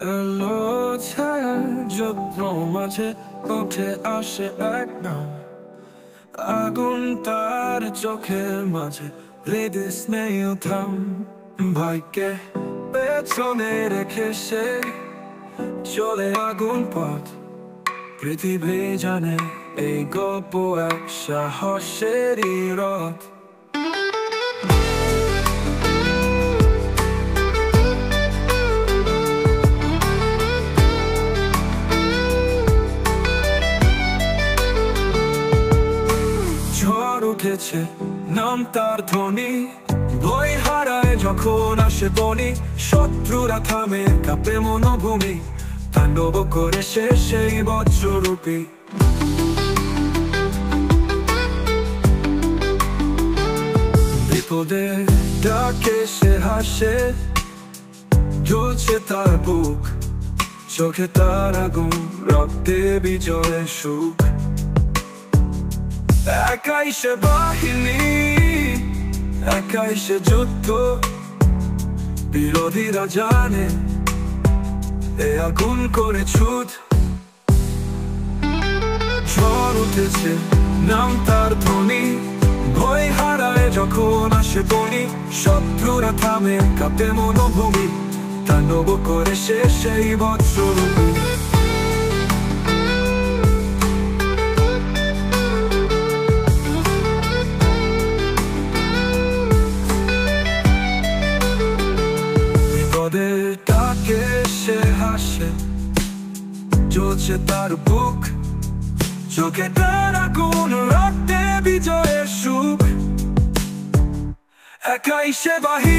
এলো ছায়ার যত্ন মাঝে উঠে আসে এক নাম, আগুন তার চোখের মাঝে হৃদয় স্নেহ থাম। ভাইকে পেছনে রেখে সে চলে আগুন পথ। পৃথিবী জানে এই গল্প এক সাহসেরই রথ। ঝড় উঠেছে নাম তার ধ্বনি, ভয় হারায় যখন আসে বনি। শত্রুরা থামে কাঁপে মনোভূমি, তাণ্ডব করে সে সেই বজ্ররূপী। বিপদে ডাকে সে হাসে, জ্বলছে তার বুক, চোখে তার আগুন, রক্তে বিজয়ের সুখ। একাই সে বাহিনী, একাই সে যুদ্ধ, বিরোধীরা জানে এ আগুন করে ছুট। ঝড় উঠেছে নাম তার ধ্বনি, ভয় হারায় যখন আসে বনি। শত্রুরা থামে কাঁপে মনোভূমি, তাণ্ডব করে সে সেই বজ্ররূপী। ডাকে সে হাসে, জ্বলছে তার বুক, চোখে তার আগুন, রক্তে বিজয়ের সুখ। একাই সে বাহিনী।